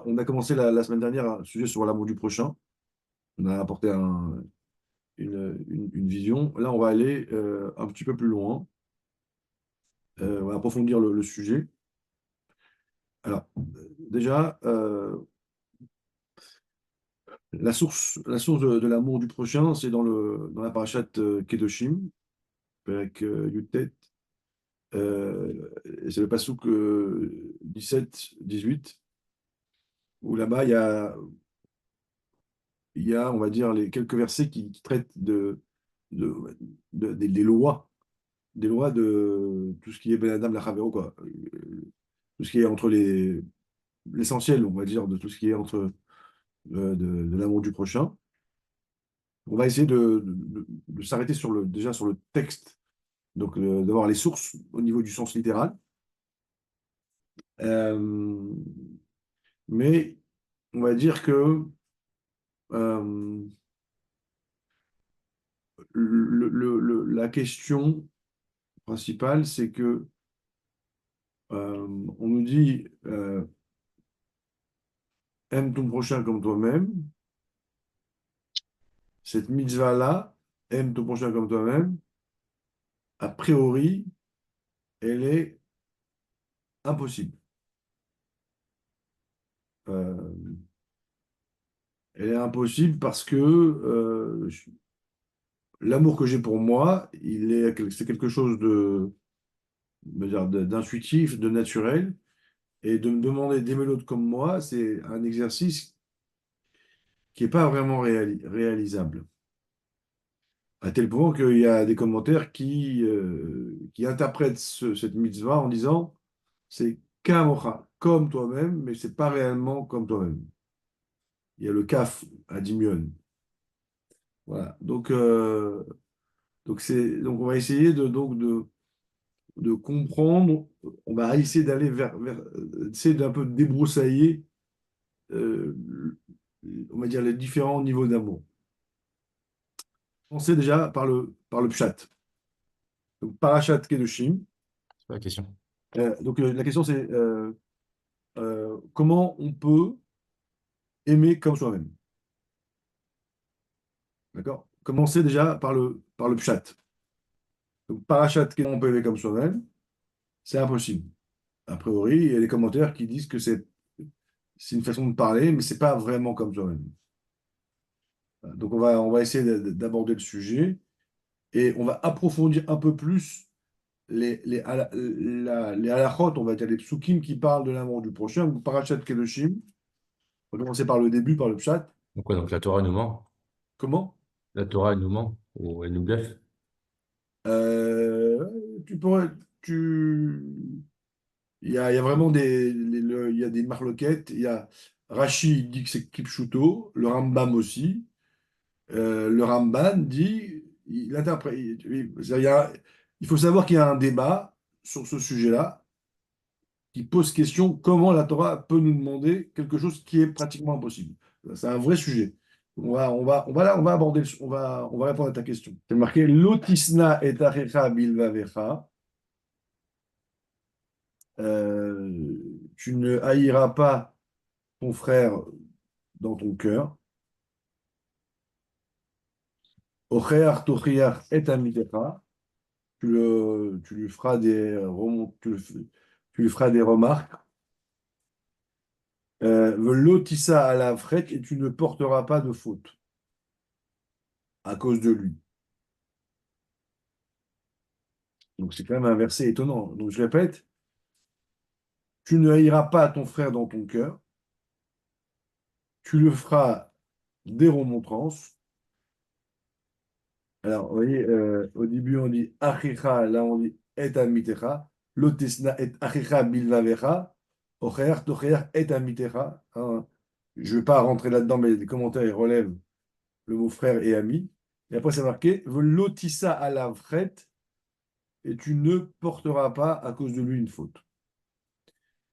on a commencé la semaine dernière un sujet sur l'amour du prochain. On a apporté une vision. Là, on va aller un petit peu plus loin. On va approfondir le sujet. Alors, déjà, la source de l'amour du prochain, c'est dans la parashate Kedoshim, avec Yutet. Et c'est le passouk 17-18, où là-bas, il y a, on va dire, les quelques versets qui traitent de, des lois de tout ce qui est Ben Adam Lachavero, quoi. Tout ce qui est entre l'essentiel, on va dire, de tout ce qui est entre de l'amour du prochain. On va essayer de s'arrêter déjà sur le texte, donc d'avoir les sources au niveau du sens littéral. Euh, mais on va dire que euh, la question principale, c'est que on nous dit aime ton prochain comme toi-même. Cette mitzvah-là, aime ton prochain comme toi-même, a priori, elle est impossible. Euh, Elle est impossible parce que l'amour que j'ai pour moi, c'est quelque chose on va dire, d'intuitif, de naturel. Et de me demander d'aimer l'autre comme moi, c'est un exercice qui n'est pas vraiment réalisable. À tel point qu'il y a des commentaires qui interprètent cette mitzvah en disant c'est kamocha, comme toi-même, mais c'est pas réellement comme toi-même. Il y a le kaf à Dimion. Voilà. Donc on va essayer de comprendre, on va essayer d'aller essayer d'un peu débroussailler, euh, on va dire, les différents niveaux d'amour. On sait déjà par le pshat. Donc, parashat kedoshim. C'est pas la question. Donc la question c'est comment on peut aimer comme soi-même. D'accord? Commencer déjà par le pshat. Donc, parashat kedoshim, on peut aimer comme soi-même, c'est impossible. A priori, il y a des commentaires qui disent que c'est une façon de parler, mais c'est pas vraiment comme soi-même. Donc on va essayer d'aborder le sujet et on va approfondir un peu plus les halachot, on va dire les psukim qui parlent de l'amour du prochain, ou parashat kedoshim. On va commencer par le début, par le pshat. Donc, quoi, donc la Torah nous ment. Comment? La Torah, elle nous ment ou elle nous bluffe. Tu pourrais, il y a vraiment il y a des marloquettes. Il y a Rashi dit que c'est Kipchuto, le Rambam aussi. Le Ramban dit, il interprète, il faut savoir qu'il y a un débat sur ce sujet-là qui pose question comment la Torah peut nous demander quelque chose qui est pratiquement impossible. C'est un vrai sujet. On va aborder, on va répondre à ta question. C'est marqué Lotisna et achecha bilvavecha. Tu ne haïras pas ton frère dans ton cœur. Ocheach tochiach et amitecha. Tu lui feras des remarques. Velotissa à la frette et tu ne porteras pas de faute à cause de lui. Donc c'est quand même un verset étonnant. Donc je répète, tu ne haïras pas ton frère dans ton cœur, tu le feras des remontrances. Alors, vous voyez, au début on dit achicha, là on dit et amitecha, lotisna et achicha bilvavecha, ocher tocher et amitecha. Hein. Je ne vais pas rentrer là-dedans, mais les commentaires ils relèvent le mot frère et ami. Et après, c'est marqué Velotissa à la frette, et tu ne porteras pas à cause de lui une faute.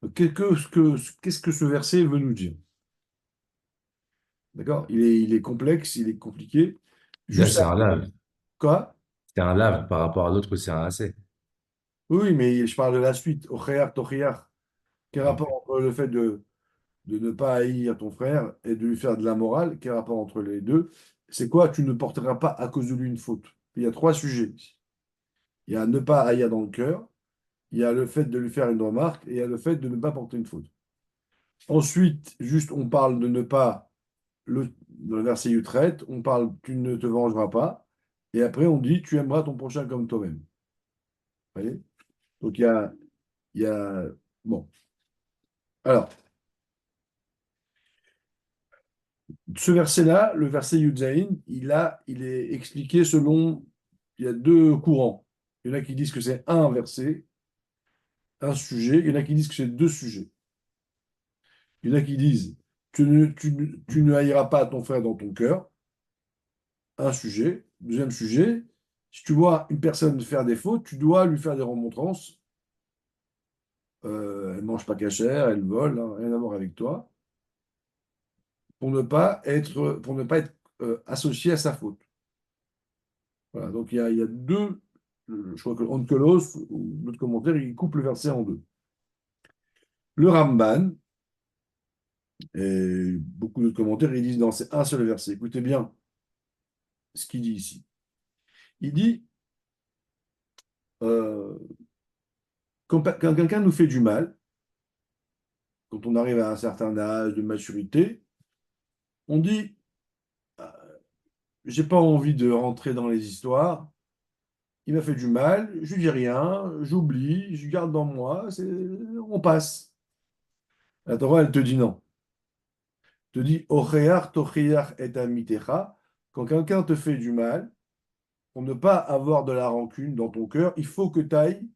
Donc, qu'est-ce que ce verset veut nous dire? D'accord? Il est complexe, il est compliqué. Là, Juste c'est un lave. quoi? C'est un lave par rapport à l'autre, c'est un assez. Oui, mais je parle de la suite. Ocheach, tochiach. Quel Ok. rapport entre le fait de ne pas haïr ton frère et de lui faire de la morale, quel rapport entre les deux? C'est quoi? Tu ne porteras pas à cause de lui une faute. Il y a trois sujets ici. Il y a ne pas haïr dans le cœur, il y a le fait de lui faire une remarque et il y a le fait de ne pas porter une faute. Ensuite, juste, on parle de ne pas, dans le verset Yutret, on parle tu ne te vengeras pas. Et après, on dit tu aimeras ton prochain comme toi-même. Vous voyez. Donc, il y a. Bon. Alors, ce verset-là, le verset Yudzaïn, il est expliqué selon. Il y a deux courants. Il y en a qui disent que c'est un verset, un sujet. Il y en a qui disent que c'est deux sujets. Il y en a qui disent tu ne haïras pas ton frère dans ton cœur, un sujet. Deuxième sujet, si tu vois une personne faire des fautes, tu dois lui faire des remontrances. Elle mange pas cachère, elle vole, hein, rien à voir avec toi, pour ne pas être associé à sa faute. Voilà, donc il y a deux, je crois que Onkelos, ou d'autres commentaires, il coupe le verset en deux. Le Ramban, et beaucoup d'autres commentaires, ils disent non, c'est un seul verset. Écoutez bien ce qu'il dit ici. Il dit, euh, quand quelqu'un nous fait du mal, quand on arrive à un certain âge de maturité, on dit, j'ai pas envie de rentrer dans les histoires, il m'a fait du mal, je dis rien, j'oublie, je garde dans moi, on passe. La Torah, elle te dit non. Te dit Ocheach tocheach et amitecha. Quand quelqu'un te fait du mal, pour ne pas avoir de la rancune dans ton cœur, il faut que tu ailles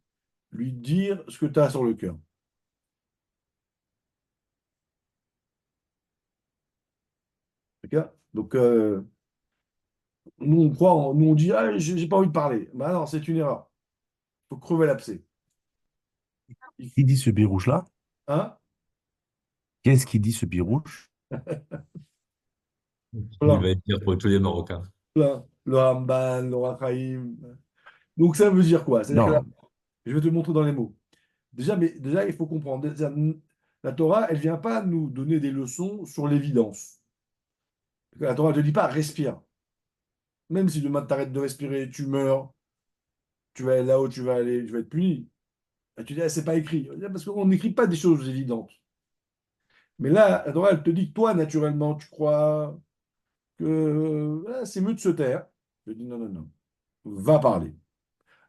lui dire ce que tu as sur le cœur. D'accord. Donc, nous, on croit, nous, on dit ah, j'ai pas envie de parler. Ben non, c'est une erreur. Il faut crever l'abcès. Qui dit ce birouche-là? Hein? Qu'est-ce qui dit ce birouche? Il Plein, va être dire pour tous les Marocains. plein. Le Ramban, le Rachaim. Donc, ça veut dire quoi? C'est-à-dire que là, Non, je vais te montrer dans les mots. Déjà, il faut comprendre. Déjà, la Torah, elle vient pas nous donner des leçons sur l'évidence. La Torah ne te dit pas respire. Même si demain tu arrêtes de respirer, tu meurs, tu vas aller là où tu vas aller, tu vas être puni. Et tu dis, ah, c'est pas écrit. Parce qu'on n'écrit pas des choses évidentes. Mais là, la Torah, elle te dit que toi, naturellement, tu crois que c'est mieux de se taire. Je dis, non, non, non. Va parler.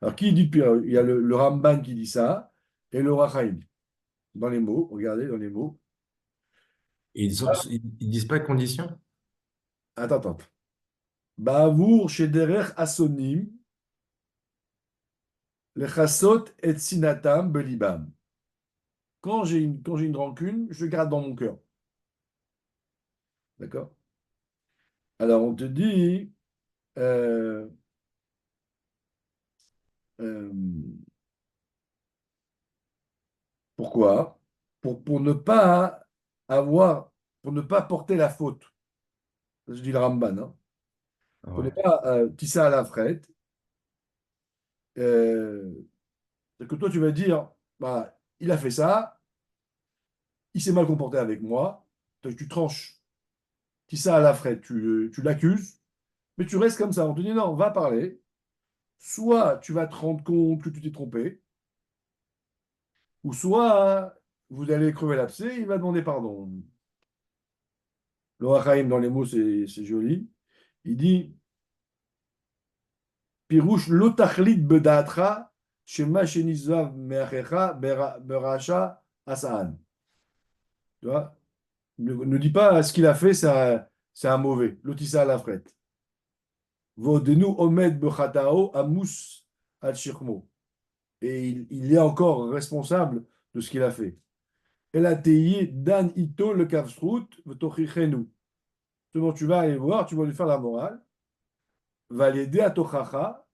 Alors, qui dit pire? Il y a le Ramban qui dit ça et le Rachaim. Dans les mots, regardez dans les mots. Et ils disent pas condition? Attends, attends. Ba'avour shederech asonim, lechasot et sinatam belibam. Quand j'ai une rancune, je garde dans mon cœur. D'accord? Alors, on te dit, euh, euh, pourquoi? Pour ne pas avoir, pour ne pas porter la faute. Je dis le Ramban, hein. Ah Pour ne ouais. pas tisser à la frette. Euh, c'est que toi, tu vas dire, bah, il a fait ça, il s'est mal comporté avec moi, tu tranches, tisser à la frette, tu l'accuses, mais tu restes comme ça. On te dit, non, va parler. Soit tu vas te rendre compte que tu t'es trompé, ou soit vous allez crever l'abcès, il va demander pardon. Le Rachaim, dans les mots, c'est joli. Il dit Pirouche lotachlit bedatra shema shenizav meachecha beracha asaan. Tu vois? Ne dis pas ce qu'il a fait, c'est un mauvais. Lotissa à la frette. Vodenu omed bechatao amus al shirmo. Et il est encore responsable de ce qu'il a fait. El atei dan ito le kavsrut v'tochichenu. Seulement, tu vas aller voir, tu vas lui faire la morale, va l'aider à tochacha,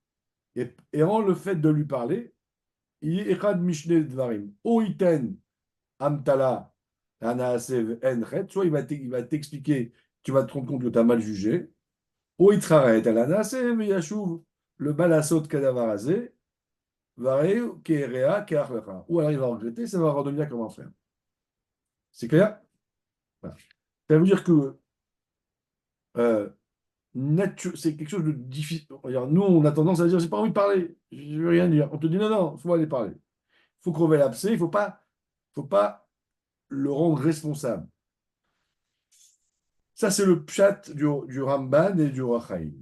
et en le fait de lui parler, il est echad mishne dvarim. Ou iten amtala anaasev enchet, soit il va t'expliquer, tu vas te rendre compte que tu as mal jugé, ou itraret al anaasev yashuv le balasot kadavarazé, vareu kerea keachlecha. Ou alors il va regretter, ça va redevenir comme un frère. C'est clair? Voilà. Ça veut dire que euh, c'est quelque chose de difficile. Regarde, nous, on a tendance à dire, j'ai pas envie de parler, je veux rien dire. On te dit, non, non, il faut aller parler. Il faut crever l'abcès, il faut pas le rendre responsable. Ça, c'est le pshat du Ramban et du Rachaim.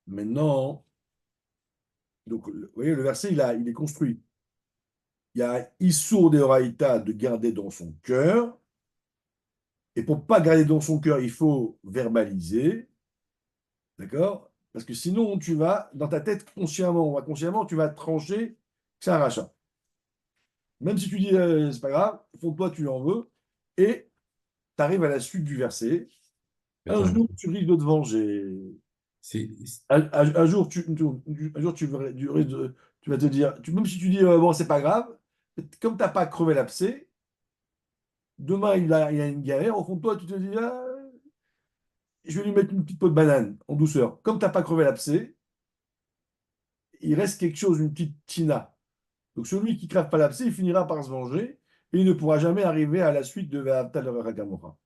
Maintenant, donc, vous voyez, le verset, il est construit. Il y a Issour de Horaïta de garder dans son cœur. Et pour ne pas garder dans son cœur, il faut verbaliser. D'accord? Parce que sinon, tu vas, dans ta tête, consciemment ou inconsciemment, tu vas trancher que c'est un rachat. Même si tu dis, c'est pas grave, au fond de toi, tu en veux. Et tu arrives à la suite du verset. Un Attends, jour, tu risques de te venger. c'est- Un jour, un jour, tu vas te dire, même si tu dis, bon, c'est pas grave, comme tu n'as pas crevé l'abcès, demain, il y a une galère. Au fond de toi, tu te dis, ah, je vais lui mettre une petite peau de banane en douceur. Comme tu n'as pas crevé l'abcès, il reste quelque chose, une petite tina. Donc celui qui ne crève pas l'abcès, il finira par se venger et il ne pourra jamais arriver à la suite de Ve'avta le Rakamora.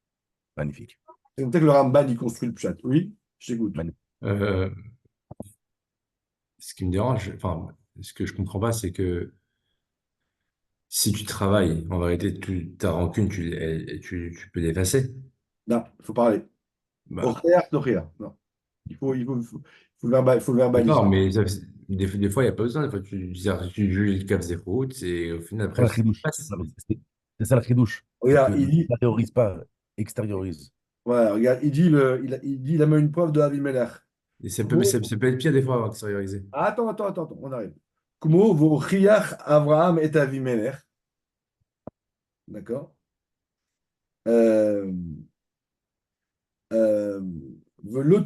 Magnifique. C'est comme ça que le Ramban, il construit le pshat. Oui, je t'écoute. Magnifique. euh, ce qui me dérange, enfin, ce que je comprends pas, c'est que si tu travailles, en vérité, ta rancune, tu peux l'effacer. Non, il faut parler. Bah, Ocher, nocher. Non. Il faut le verbaliser. d'accord, mais des fois, il n'y a pas besoin. Des fois, tu juges le cap des routes et au final, C'est ça après, le ça chidouche. passe. Non, mais c'est ça le chidouche. C'est que Regarde, il dit, n'extériorise pas, extériorise. voilà, regarde, il a mis une preuve de Avimelech. Et ça peut être pire des fois avant de extérioriser. Attends, on arrive. Kumo v'ochiach Avraham et Avimelech. D'accord? Euh, euh, V'lo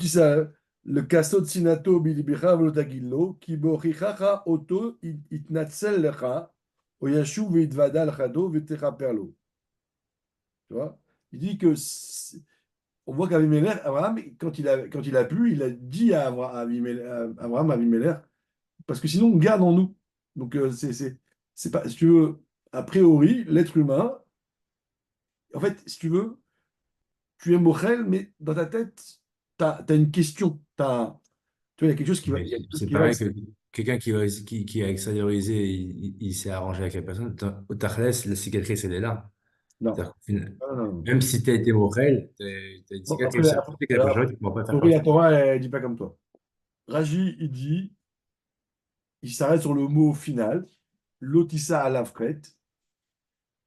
le kasod sinato bilibicha v'lo tagillo, ki bo'chichacha oto itnatzel lecha, o yashuv v'yitvada l'chado v'techaperlo. Tu vois? Il dit que on voit qu'Avimelech, Abraham, quand il a plu, il a dit à Abraham, Avimelech, parce que sinon on garde en nous. Donc c'est pas, si tu veux, a priori, l'être humain, en fait, si tu veux, tu es Mochel, mais dans ta tête, tu as une question. Tu vois, il y a quelque chose qui va, Mais il y a quelque chose c'est qui va. pareil que quelqu'un qui a extériorisé, il s'est arrangé avec la personne. Au Tachlès, la cicatrice, elle est là. Non. C'est-à-dire qu'au final, Non, non, non. même si tu as été morel, tu as une Bon, après, cicatrice. Tu sais que la prochaine fois, tu ne pourras pas faire après, comme la ça. Torah, elle dit pas comme toi. Raji, il s'arrête sur le mot final, lotissa à l'avkret,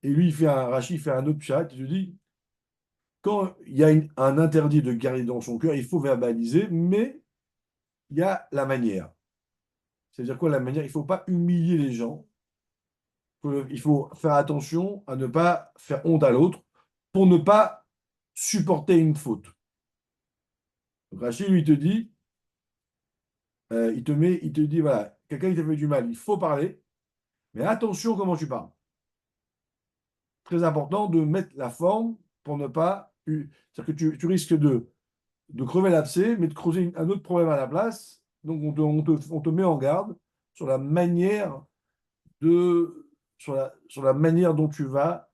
et lui, Rashi, il fait un autre chat, il te dit, quand il y a un interdit de garder dans son cœur, il faut verbaliser, mais il y a la manière. C'est-à-dire quoi la manière? Il ne faut pas humilier les gens. Il faut faire attention à ne pas faire honte à l'autre pour ne pas supporter une faute. Donc Rachid, lui, il te dit, il te dit, voilà, quelqu'un qui t'a fait du mal, il faut parler, mais attention comment tu parles. Très important de mettre la forme pour ne pas. C'est-à-dire que tu risques de crever l'abcès, mais de creuser un autre problème à la place. Donc, on te met en garde sur la manière de, sur la manière dont tu vas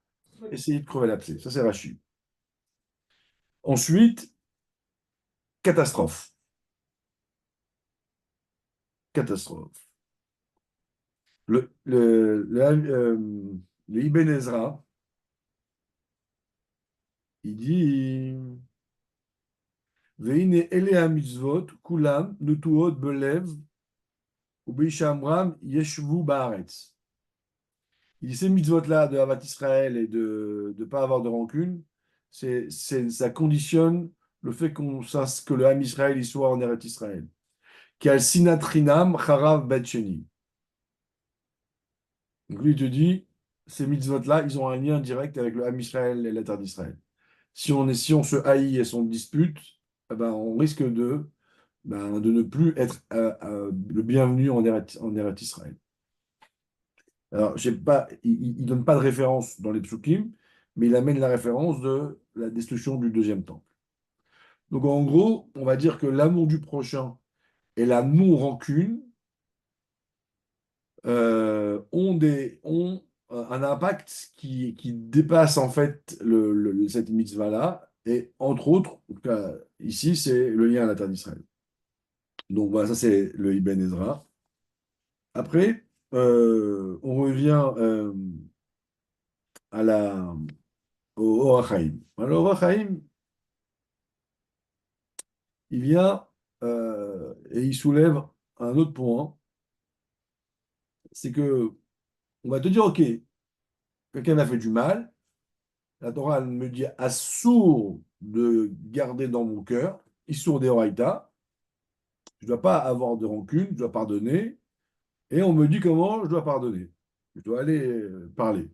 essayer de crever l'abcès. Ça, c'est Rachid. Ensuite, catastrophe. Catastrophe. Le Ibn Ezra, il dit Veine ele mitzvot, kulam, nutuot belev, ubishamram, yeshvu baaretz. Il dit ces mitzvot-là de Havat Israël et de ne pas avoir de rancune, ça conditionne le fait que le Ham Israël il soit en Eretz Israël. Qui sinatrinam charav bet sheni. Donc lui, il te dit, ces mitzvot-là, ils ont un lien direct avec le Ham Israël et la terre d'Israël. Si on se haït et s'on dispute, eh ben, on risque de ne plus être le bienvenu en Eretz Israël. Alors, j'ai pas, il donne pas de référence dans les psukim, mais il amène la référence de la destruction du deuxième temple. Donc, en gros, on va dire que l'amour du prochain et la non-rancune ont un impact qui dépasse en fait cette mitzvah-là. Et entre autres, en tout cas, ici, c'est le lien à la terre d'Israël. Donc voilà, ça c'est le Ibn Ezra. Après, on revient à au Or HaChaim. Alors, le Or HaChaim, il vient et il soulève un autre point, c'est que on va te dire, ok, quelqu'un m'a fait du mal, la Torah elle me dit assour de garder dans mon cœur, issour deoraita, je ne dois pas avoir de rancune, je dois pardonner, et on me dit comment je dois pardonner. Je dois aller parler.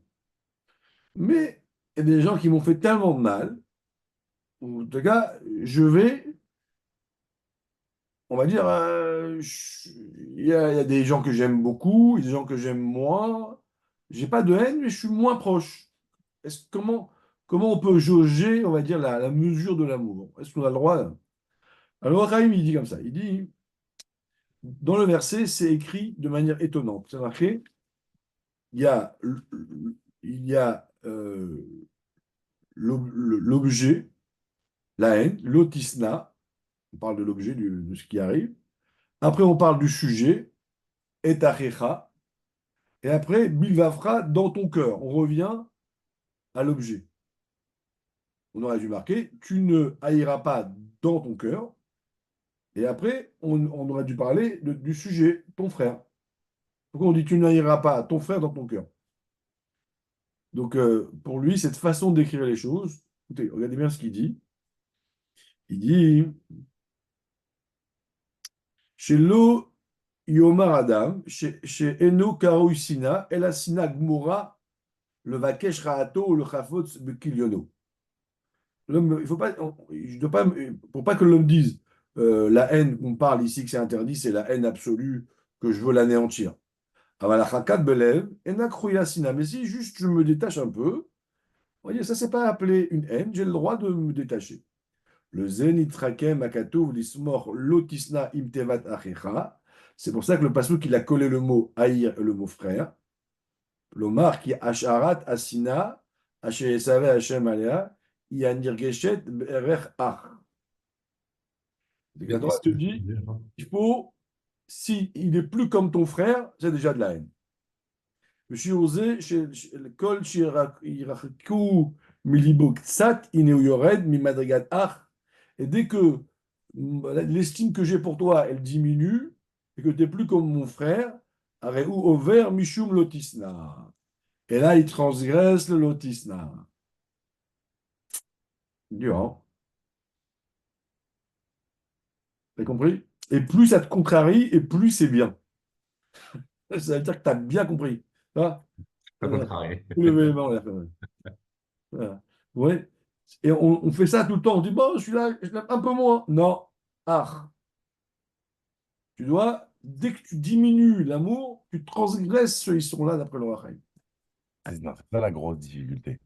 Mais il y a des gens qui m'ont fait tellement de mal, ou en tout cas, je vais, on va dire, il y a des gens que j'aime beaucoup, il y a des gens que j'aime moins. J'ai pas de haine, mais je suis moins proche. Comment on peut jauger, on va dire, la mesure de l'amour? Est-ce qu'on a le droit? Alors, Rahim, il dit comme ça. Il dit, dans le verset, c'est écrit de manière étonnante. C'est marqué, il y a, il y a l'objet, la haine, l'autisna, on parle de l'objet, de ce qui arrive. Après, on parle du sujet, et achecha. Et après, bilvafra, dans ton cœur. On revient à l'objet. On aurait dû marquer, tu ne haïras pas dans ton cœur. Et après, on aurait dû parler du sujet, ton frère. Pourquoi on dit tu n'haïras pas ton frère dans ton cœur? Donc, pour lui, cette façon d'écrire les choses, écoutez, regardez bien ce qu'il dit. Il dit, chez Lo Yomar Adam, chez Eno Karo Sina, El Asina Gmora, le Vakesh Raato, le Chafotz Bekilyono. L'homme, il faut pas, je dois pas, pour pas que l'homme dise la haine qu'on parle ici, que c'est interdit, c'est la haine absolue, que je veux l'anéantir. Avalachakad belev, enakrouya sina. Mais si juste je me détache un peu, vous voyez, ça c'est pas appelé une haine, j'ai le droit de me détacher. Le zenit rakem akatouv lismor lotisna imtevat achecha. C'est pour ça que le pasuk il a collé le mot haïr et le mot frère. L'omar qui asharat asina, asher esave Hashem alea, yanirgeshet berech ach. La Torah Qu'est-ce te que tu dit, veux dire, hein? il faut, si il est plus comme ton frère, c'est déjà de la haine. ושיעור זה כל שירחקו מליבו קצת, הנה הוא יורד ממדרגת אח. Et dès que l'estime que j'ai pour toi, elle diminue, et que tu n'es plus comme mon frère, areu over mishum lotisna. Et là, il transgresse le lotisna. Dur, hein? T'as compris? Et plus ça te contrarie, et plus c'est bien. Ça veut dire que tu as bien compris. Ah, Pas contrarié. lever les mains en l'air, quand même. Voilà. Ouais. Et on fait ça tout le temps. On dit, bon, je l'aime un peu moins. Non. Ah. Tu dois, dès que tu diminues l'amour, tu transgresses ceux qui sont là d'après le Rachamim. Non, c'est ça la grosse difficulté.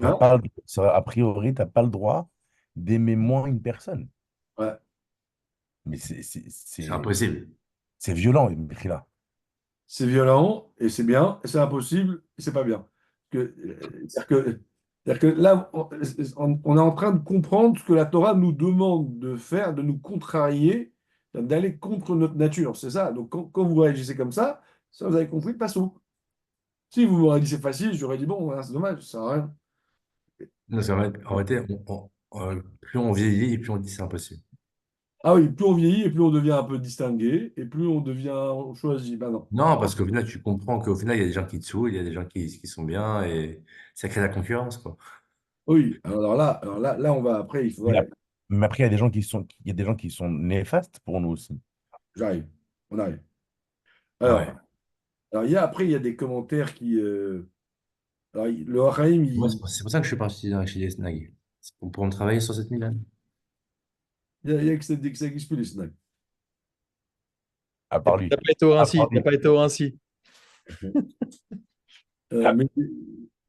Non? A priori, tu n'as pas le droit d'aimer moins une personne. Ouais. Mais C'est impossible. c'est violent, là. C'est violent et c'est bien, et c'est impossible et c'est pas bien. C'est-à-dire que là, on est en train de comprendre ce que la Torah nous demande de faire, de nous contrarier, d'aller contre notre nature. C'est ça. Donc, quand vous réagissez comme ça, vous avez compris le passo. Si vous m'aurez dit c'est facile, j'aurais dit bon, voilà, c'est dommage, ça sert à rien. Non, en réalité, plus on vieillit, plus on dit c'est impossible. Ah oui, plus on vieillit et plus on devient un peu distingué et plus on choisit. Ben non. Non, parce qu'au final, tu comprends qu'au final, il y a des gens qui te saoulent, il y a des gens qui sont bien et ça crée la concurrence, quoi. Oui, alors là, on va après, il faut. Mais, Ouais, mais après, il y a des gens qui sont néfastes pour nous aussi. j'arrive. On arrive. Ah Alors, ouais. après, il y a des commentaires qui. Alors, le Hachaim, Moi, c'est pour ça que je suis parti chez les snags. C'est pour me travailler sur cette Milan. il y a que ça n'existe plus, les snacks. À part lui. T'as pas été au À part Rinci, t'as lui. pas été au Rinci. Mais,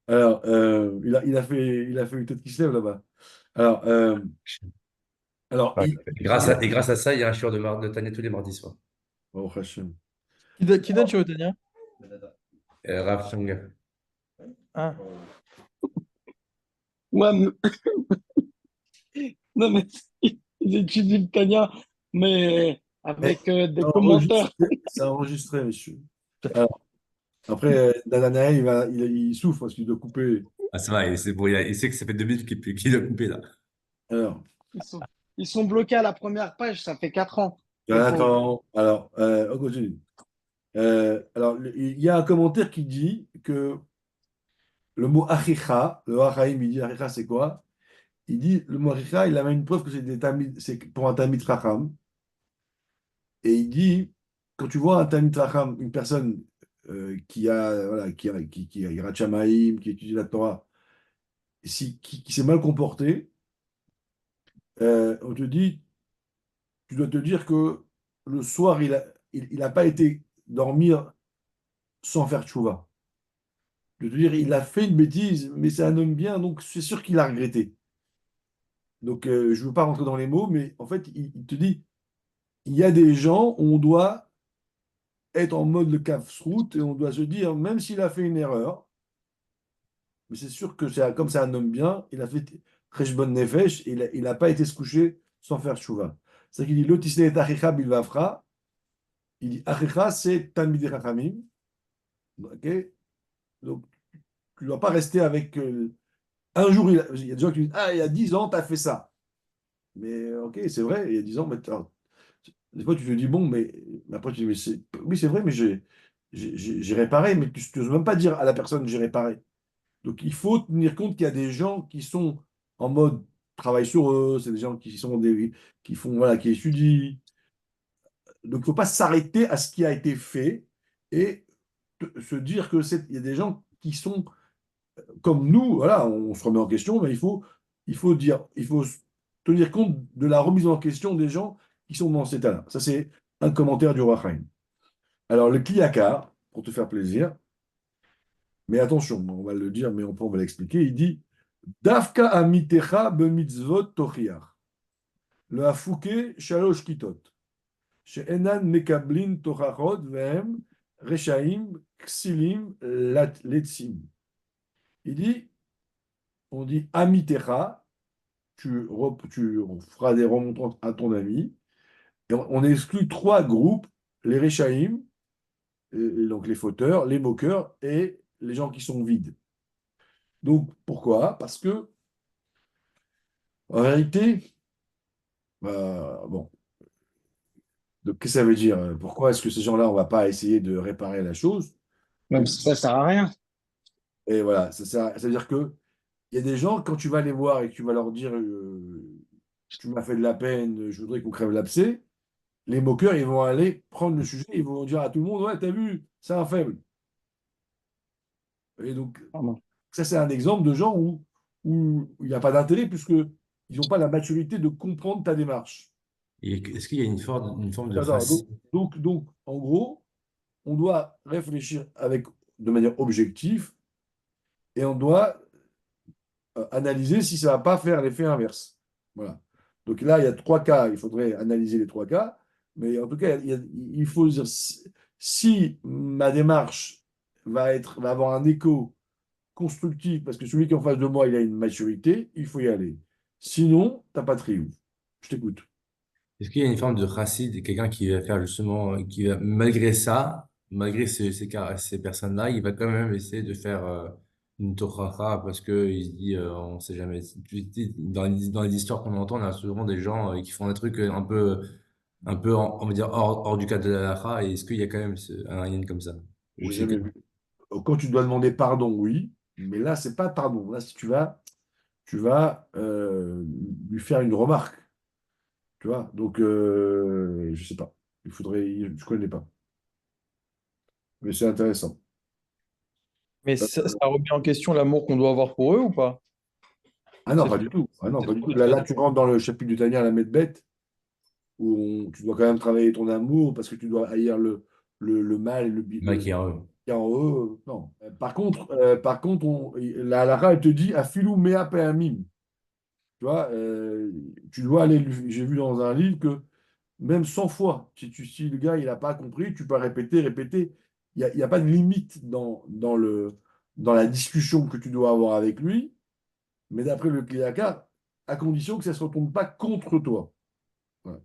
alors, il a fait une tête qui se lève là-bas. Alors, alors Ouais, Et grâce à ça, il y a un shiur de Tania tous les mardis soirs. Oh, Hachem. Qui donne chez Otania? Rav Shonga. Hein? Ouais, non, mais ils étudient le Tania, mais Eh, avec des c'est commentaires. enregistré, c'est enregistré, monsieur. Alors, après, Nathanaël, il souffre parce qu'il doit couper. Ah, ça va, c'est bon, il sait que ça fait 2 minutes qu'il a coupé là. Alors, Ils sont, ils sont bloqués à la première page, ça fait 4 ans, les pauvres. Jonathan, alors, on continue. Alors, il y a un commentaire qui dit que le mot achicha, le Hachaim, il dit achicha, c'est quoi? Il dit le mot achicha, il amène une preuve que c'est pour un Talmid Chacham. Et il dit, quand tu vois un Talmid Chacham, une personne qui a, voilà, qui a Yirat Shamayim, qui étudie la Torah, qui s'est mal comporté, on te dit, tu dois te dire que le soir, il a pas été dormir sans faire tchouva. Je veux dire, il a fait une bêtise, mais c'est un homme bien, donc c'est sûr qu'il a regretté. Donc, je ne veux pas rentrer dans les mots, mais en fait, il te dit, il y a des gens où on doit être en mode le route et on doit se dire, même s'il a fait une erreur, mais c'est sûr que comme c'est un homme bien, il a fait Cheshbon Nefesh et il n'a pas été se coucher sans faire tchouva. C'est qu'il dit, Lotisne et Achicha bilvafra. Il dit, Achicha, c'est Talmidei Chachamim. Ok. Donc, tu ne dois pas rester avec. Un jour, il y a des gens qui disent, ah, il y a 10 ans, tu as fait ça. Mais ok, c'est vrai, il y a 10 ans, mais des fois tu te dis, bon, mais après tu dis, oui, c'est vrai, mais j'ai réparé, mais tu n'oses même pas dire à la personne, j'ai réparé. Donc il faut tenir compte qu'il y a des gens qui sont en mode travail sur eux, c'est des gens qui font, voilà, qui étudient. Donc il ne faut pas s'arrêter à ce qui a été fait et se dire il y a des gens qui sont comme nous, voilà, on se remet en question, mais il faut tenir compte de la remise en question des gens qui sont dans cet état-là. Ça, c'est un commentaire du Roi Chaim. Alors, le Kliyakar, pour te faire plaisir, mais attention, on va le dire, mais on va l'expliquer, il dit Dafka amitecha bemitzvot tochiach, le afouke shalosh kitot, she'enan mekablin tochachot vehem reshaim ksilim letzim. Il dit, on dit amitecha, tu feras des remontrances à ton ami. Et on exclut trois groupes, les Réchaïm, donc les fauteurs, les moqueurs et les gens qui sont vides. Donc pourquoi? Parce que, en réalité, bon, donc qu'est-ce que ça veut dire? Pourquoi est-ce que ces gens-là, on ne va pas essayer de réparer la chose? Même si ça sert à rien. Et voilà, ça veut dire que il y a des gens, quand tu vas les voir et que tu vas leur dire tu m'as fait de la peine, je voudrais qu'on crève l'abcès, les moqueurs, ils vont aller prendre le sujet, ils vont dire à tout le monde, ouais, t'as vu, c'est un faible. Et donc, Pardon. ça, c'est un exemple de gens où il n'y a pas d'intérêt puisque ils n'ont pas la maturité de comprendre ta démarche. Et est-ce qu'il y a une forme de Attends, racisme? en gros, on doit réfléchir de manière objective et on doit analyser si ça ne va pas faire l'effet inverse. Voilà. Donc là, il y a trois cas, il faudrait analyser les trois cas, mais en tout cas, il faut dire si ma démarche va avoir un écho constructif, parce que celui qui est en face de moi, il a une maturité, il faut y aller. Sinon, t'as pas de triomphe. Je t'écoute. Est-ce qu'il y a une forme de racisme, quelqu'un qui va faire justement, qui va, malgré ça, malgré ces personnes-là, il va quand même essayer de faire une tochacha parce que il se dit, on sait jamais. Dans les histoires qu'on entend, on a souvent des gens qui font des trucs un peu, on va dire, hors du cadre de la halakha. Et est-ce qu'il y a quand même un lien comme ça? Ou J'ai c'est jamais vu. Quand tu dois demander pardon, oui, mais là, c'est pas pardon. Là, si tu vas lui faire une remarque, tu vois. Donc, je sais pas. Je connais pas. Mais c'est intéressant. Mais ça remet en question l'amour qu'on doit avoir pour eux ou pas? Ah non, C'est pas trop, du tout. Ah non, c'est pas du trop tout. de Là, faire. tu rentres dans le chapitre du Tanya, la Medbet, tu dois quand même travailler ton amour parce que tu dois haïr le mal et maquillage? qu'il y a en eux. Non. Par contre la halakha, elle te dit afilou mea pe'amim. Tu vois, tu dois aller. J'ai vu dans un livre que même 100 fois, si le gars il n'a pas compris, tu peux répéter, répéter. Il y a pas de limite dans la discussion que tu dois avoir avec lui, mais d'après le Kliyaka, à condition que ça ne se retourne pas contre toi. Voilà.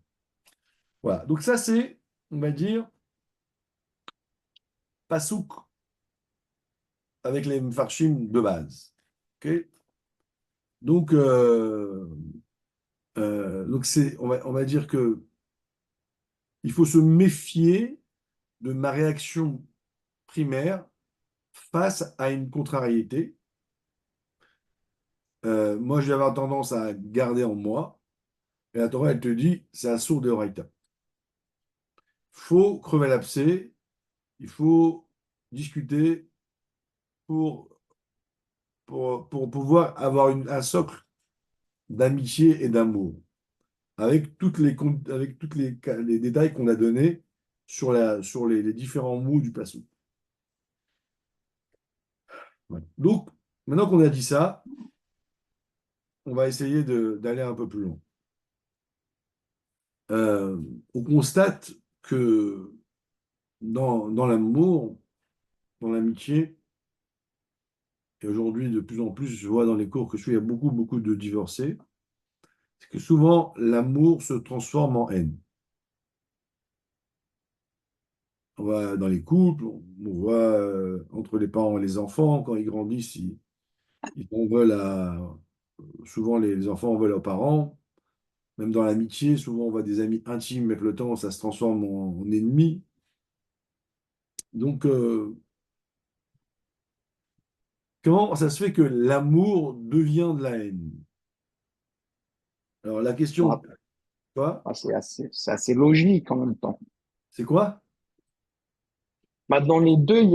Voilà. Donc ça, c'est, on va dire, pasouk avec les mfarshim de base. Ok. Donc, on va dire que il faut se méfier de ma réaction primaire face à une contrariété. Moi, je vais avoir tendance à garder en moi. Et la Torah, elle te dit, c'est un sourd de Horaïta. Il faut crever l'abcès, il faut discuter pour, pour pouvoir avoir un socle d'amitié et d'amour, avec toutes les détails qu'on a donnés sur les différents mots du passé. Voilà. Donc, maintenant qu'on a dit ça, on va essayer d'aller un peu plus loin. Euh, on constate que dans l'amour, dans l'amitié, et aujourd'hui de plus en plus, je vois dans les cours que je fais, il y a beaucoup, beaucoup de divorcés, c'est que souvent l'amour se transforme en haine. On va dans les couples, on voit entre les parents et les enfants, quand ils grandissent, ils en veulent souvent les enfants en veulent aux parents. Même dans l'amitié, souvent on voit des amis intimes, mais avec le temps, ça se transforme en ennemis. Donc, comment ça se fait que l'amour devient de la haine? Alors, la question, Bon, quoi, c'est assez logique en même temps. c'est quoi? Bah, dans les deux, il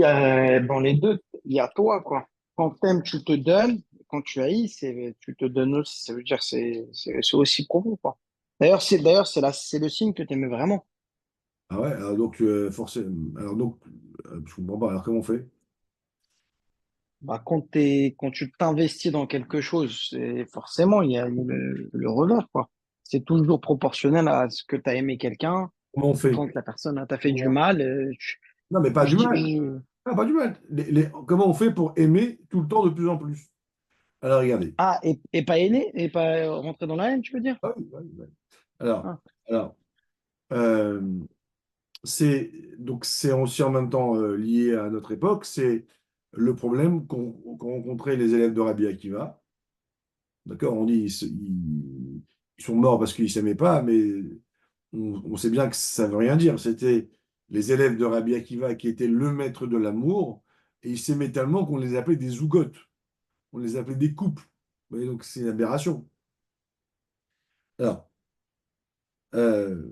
y a toi, quoi. Quand t'aimes, tu te donnes. Quand tu haïs, tu te donnes aussi. Ça veut dire c'est aussi profond, quoi. C'est le signe que tu aimais vraiment. Ah ouais, alors donc, forcément, alors donc, je comprends pas, alors comment on fait? Bah, quand tu t'investis dans quelque chose, forcément, il y a le revers, quoi. C'est toujours proportionnel à ce que tu as aimé quelqu'un. Comment on fait? Quand la personne t'a fait du mal, Non, mais pas je du dis, mal. Ah, pas du mal. Comment on fait pour aimer tout le temps de plus en plus? Alors, regardez. et pas aîné, et pas rentrer dans la haine, tu veux dire? Ah oui, oui, oui. Alors, Ah. alors euh, c'est aussi en même temps lié à notre époque, c'est le problème qu'ont rencontré les élèves de Rabbi Akiva. D'accord? On dit ils sont morts parce qu'ils ne s'aimaient pas, mais on sait bien que ça ne veut rien dire. C'était les élèves de Rabbi Akiva qui étaient le maître de l'amour, et ils s'aimaient tellement qu'on les appelait des zougotes, on les appelait des couples. Vous voyez, donc c'est une aberration. Alors, euh,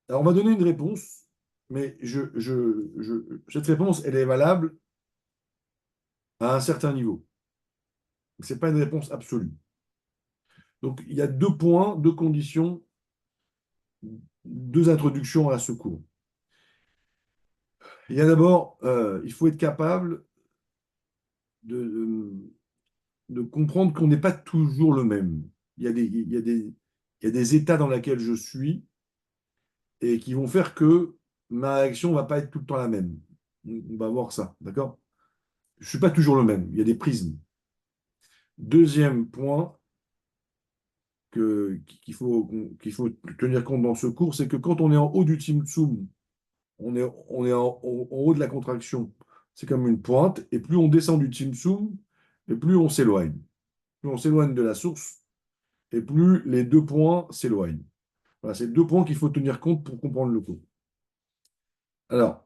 alors, on va donner une réponse, mais cette réponse, elle est valable à un certain niveau. Ce n'est pas une réponse absolue. Donc, il y a deux points, deux conditions, deux introductions à ce cours. Il y a d'abord, il faut être capable de, de- de comprendre qu'on n'est pas toujours le même. Il y a des états dans lesquels je suis et qui vont faire que ma réaction ne va pas être tout le temps la même. On va voir ça, d'accord? Je ne suis pas toujours le même. Il y a des prismes. Deuxième point qu'il faut tenir compte dans ce cours, c'est que quand on est en haut du Tzimtzum, on est en haut de la contraction. C'est comme une pointe, et plus on descend du Tzimtzum, et plus on s'éloigne. Plus on s'éloigne de la source, et plus les deux points s'éloignent. Voilà, c'est deux points qu'il faut tenir compte pour comprendre le cours. Alors,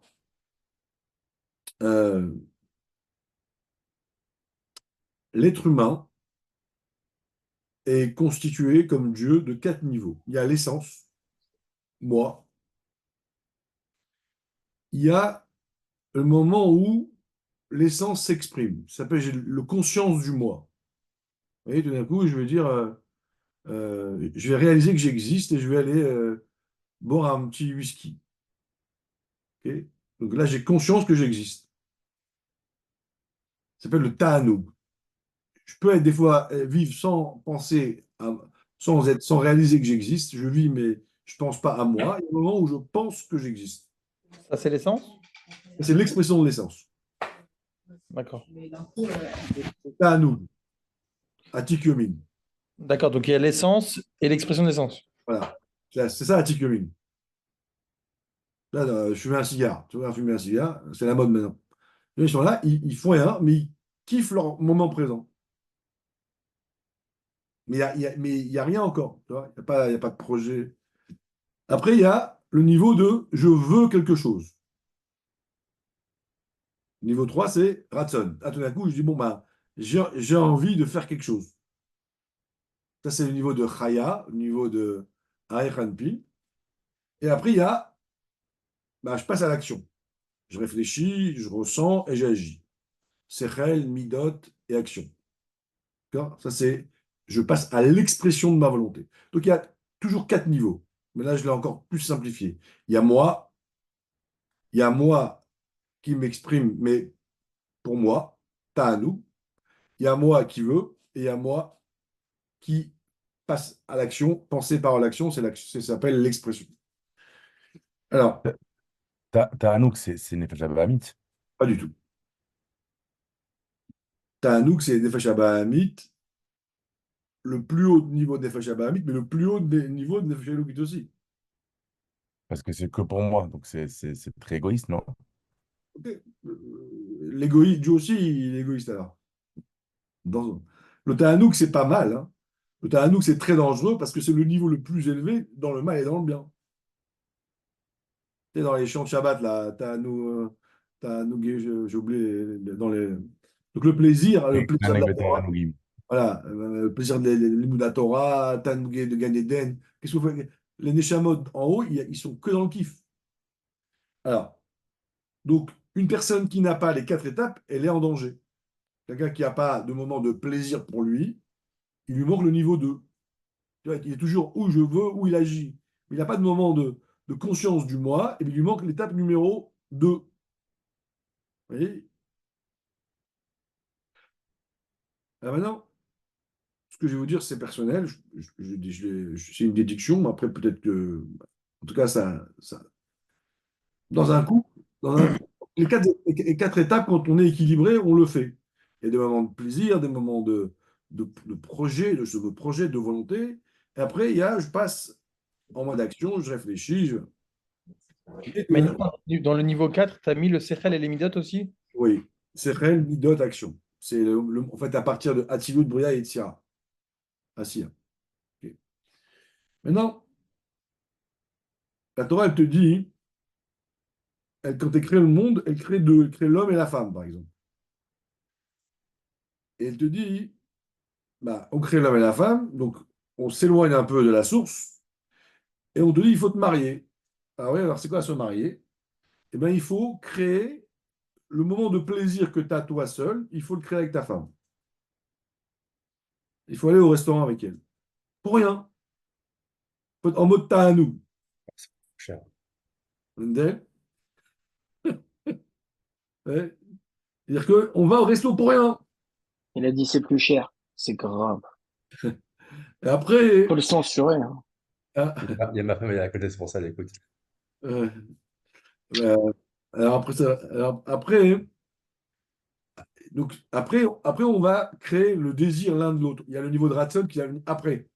euh, l'être humain est constitué comme Dieu de quatre niveaux. Il y a l'essence, moi. Il y a le moment où l'essence s'exprime. Ça s'appelle le conscience du moi. Vous voyez, tout d'un coup, je vais dire, je vais réaliser que j'existe et je vais aller boire un petit whisky. Ok. Donc là, j'ai conscience que j'existe. Ça s'appelle le ta'anoug. Je peux être des fois vivre sans penser, sans réaliser que j'existe. Je vis, mais je ne pense pas à moi. Il y a un moment où je pense que j'existe. Ça, c'est l'essence? C'est l'expression de l'essence. D'accord. Ta'anoug, Atik Yomin. D'accord, donc il y a l'essence et l'expression de l'essence. Voilà. C'est ça, Atik Yomin. Là, fumer un cigare. Tu vois, fumer un cigare, c'est la mode maintenant. Ils sont là, ils font rien, mais ils kiffent leur moment présent. Mais il y a rien encore. Tu vois, il y a pas de projet. Après, il y a le niveau de je veux quelque chose. Niveau 3 c'est Ratson. Ah, tout d'un coup, je dis, bon, bah, j'ai envie de faire quelque chose. Ça, c'est le niveau de Chaya, le niveau de Aïkhanpi. Et après, il y a, bah, je passe à l'action. Je réfléchis, je ressens et j'agis. Sechel, Midot et action. D'accord. Ça, c'est, je passe à l'expression de ma volonté. Donc, il y a toujours 4 niveaux. Mais là, je l'ai encore plus simplifié. Il y a moi, il y a moi qui m'exprime, mais pour moi, t'as à nous. Il y a moi qui veut et il y a moi qui passe à l'action. Penser par l'action, ça s'appelle l'expression. Alors, Ta'anouk, c'est Nefesh Abahamit. pas du tout. Ta'anouk, c'est Nefesh Abahamit, le plus haut niveau de Nefesh Abahamit, mais le plus haut niveau de Nefesh Elokit aussi. Parce que c'est que pour moi. Donc c'est très égoïste, non? Ok. L'égoïste, Dieu aussi, il est égoïste alors. Dans- Le Ta'anouk, c'est pas mal, hein. Le Ta'anouk, c'est très dangereux parce que c'est le niveau le plus élevé dans le mal et dans le bien. Tu sais, dans les chants de Shabbat, là, Ta'anouk, j'ai oublié, donc le plaisir de Anek la Torah. Ta'anougim. Voilà, le plaisir de la Torah, Ta'anouk de Gan Eden. Qu'est-ce que vous faites? Les Neshamot en haut, ils sont que dans le kiff. Alors, donc, une personne qui n'a pas les 4 étapes, elle est en danger. Quelqu'un qui n'a pas de moment de plaisir pour lui, il lui manque le niveau 2. Tu vois, il est toujours où je veux, où il agit. Mais il n'a pas de moment de conscience du moi, et il lui manque l'étape numéro 2. Vous voyez? Alors maintenant, ce que je vais vous dire, c'est personnel. C'est une déduction. Après, peut-être que. En tout cas, dans un coup, les 4 étapes, quand on est équilibré, on le fait. Il y a des moments de plaisir, des moments de projet, de projet, de volonté. Et après, je passe en mode action, je réfléchis. Mais dans le niveau 4, tu as mis le Sechel et les Midot aussi? Oui, c'est réel, midot, action. C'est en fait à partir de Atzilut, Bria et Tzira. Assia. Ok. Maintenant, la Torah, elle te dit, quand elle crée le monde, elle crée l'homme et la femme, par exemple. Et elle te dit, bah, on crée l'homme et la femme, donc on s'éloigne un peu de la source, et on te dit, il faut te marier. Ah oui, alors c'est quoi se marier? Eh bien, il faut créer le moment de plaisir que tu as toi seul, il faut le créer avec ta femme. Il faut aller au restaurant avec elle. Pour rien. Faut être en mode nous. Cher. C'est-à-dire qu'on va au resto pour rien. Il a dit c'est plus cher. C'est grave. Et après, Faut le censurer, hein. ah, Il y a ma femme, elle est à côté, c'est pour ça, elle écoute. euh, euh, alors après, après, on va créer le désir l'un de l'autre. Il y a le niveau de Ratson qui vient après.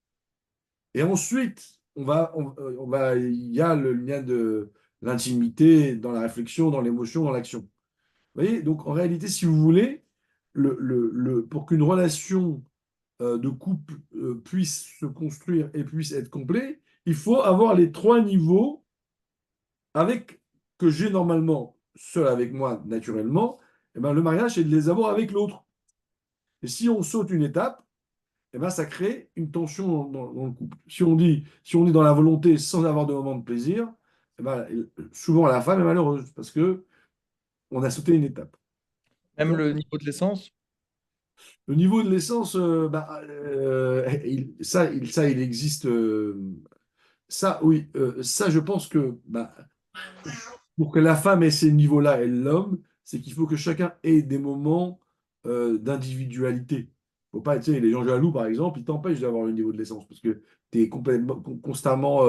Et ensuite, il y a le lien de l'intimité dans la réflexion, dans l'émotion, dans l'action. Vous voyez, donc en réalité, si vous voulez, pour qu'une relation de couple puisse se construire et puisse être complet, il faut avoir les 3 niveaux avec que j'ai normalement seul avec moi naturellement. Et ben, le mariage, c'est de les avoir avec l'autre. Et si on saute une étape, et ben, ça crée une tension dans le couple. Si on est dans la volonté sans avoir de moment de plaisir, eh ben, souvent la femme est malheureuse parce que on a sauté une étape. Même le niveau de l'essence? Le niveau de l'essence, il existe. Ça, oui, ça, je pense que bah, pour que la femme ait ces niveaux-là et l'homme, c'est qu'il faut que chacun ait des moments d'individualité. Faut pas, tu sais, les gens jaloux, par exemple, ils t'empêchent d'avoir le niveau de l'essence parce que tu es complètement, constamment,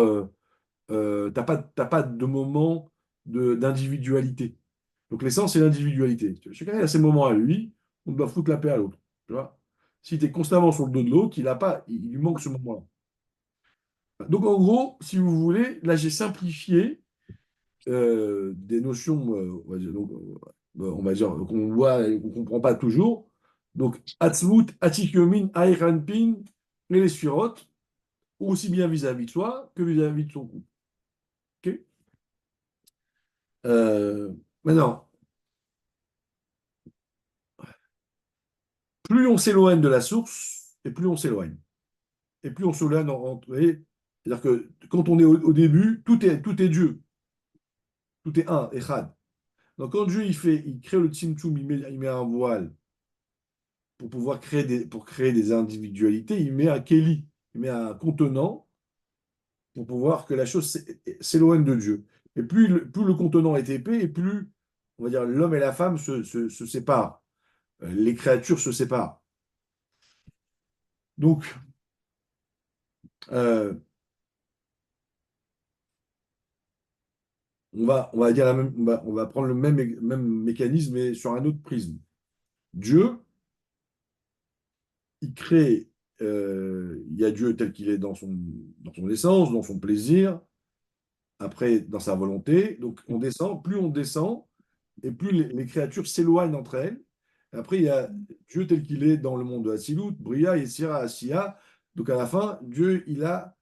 t'as pas de moment d'individualité. Donc l'essence, c'est l'individualité. Chacun a ses moments à lui, on doit foutre la paix à l'autre. Tu vois? Si tu es constamment sur le dos de l'autre, il a pas, il lui manque ce moment-là. Donc en gros, si vous voulez, là j'ai simplifié des notions, on va dire qu'on voit et qu'on ne comprend pas toujours. Donc Atzmut, Atikyomin, Aïranpin et les sphirotes, aussi bien vis-à-vis de soi que vis-à-vis de son couple. Ok. Maintenant, plus on s'éloigne de la source, et plus on s'éloigne. Et plus on s'éloigne c'est-à-dire que quand on est au début, tout est Dieu. Tout est un, Echad. Donc quand Dieu il crée le Tzimtzum, il met un voile pour pouvoir créer des individualités, il met un Kéli, il met un contenant pour pouvoir que la chose s'éloigne de Dieu. Et plus le contenant est épais, et plus, on va dire, l'homme et la femme se séparent. Les créatures se séparent. Donc, euh, on va dire on va prendre le même mécanisme, mais sur un autre prisme. Dieu, il crée, il y a Dieu tel qu'il est dans son essence, dans son plaisir, après dans sa volonté. Donc on descend, plus on descend, et plus les créatures s'éloignent entre elles. Après, il y a Dieu tel qu'il est dans le monde de Hasilut, Bria, Yetzira, Asiya. Donc à la fin, Dieu, il a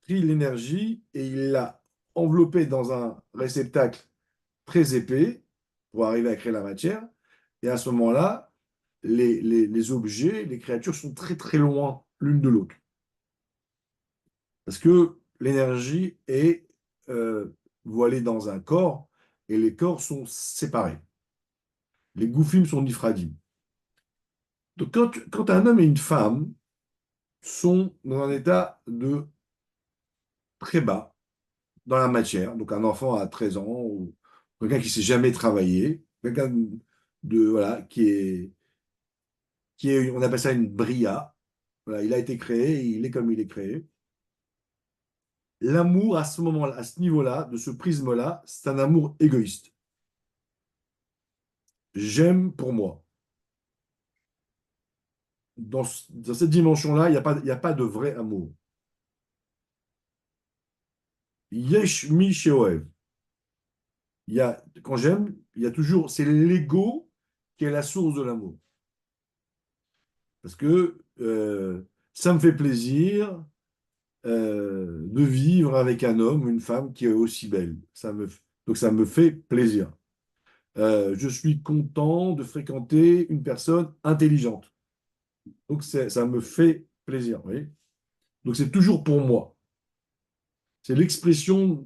pris l'énergie et il l'a enveloppée dans un réceptacle très épais pour arriver à créer la matière. Et à ce moment-là, les objets, les créatures sont très très loin l'une de l'autre. Parce que l'énergie est voilée dans un corps et les corps sont séparés. Les goufim sont nifradim. Donc quand un homme et une femme sont dans un état de très bas dans la matière, donc un enfant à 13 ans ou quelqu'un qui ne sait jamais travailler, quelqu'un voilà, on appelle ça une bria. Voilà, il a été créé, il est comme il est créé. L'amour à ce moment-là, à ce niveau-là, de ce prisme-là, c'est un amour égoïste. J'aime pour moi. Dans cette dimension-là, il y a pas de vrai amour. Yesh mi sheoev. Quand j'aime, il y a toujours, c'est l'ego qui est la source de l'amour. Parce que ça me fait plaisir de vivre avec un homme ou une femme qui est aussi belle. Donc ça me fait plaisir. Je suis content de fréquenter une personne intelligente. Donc ça me fait plaisir. Vous voyez. Donc c'est toujours pour moi. C'est l'expression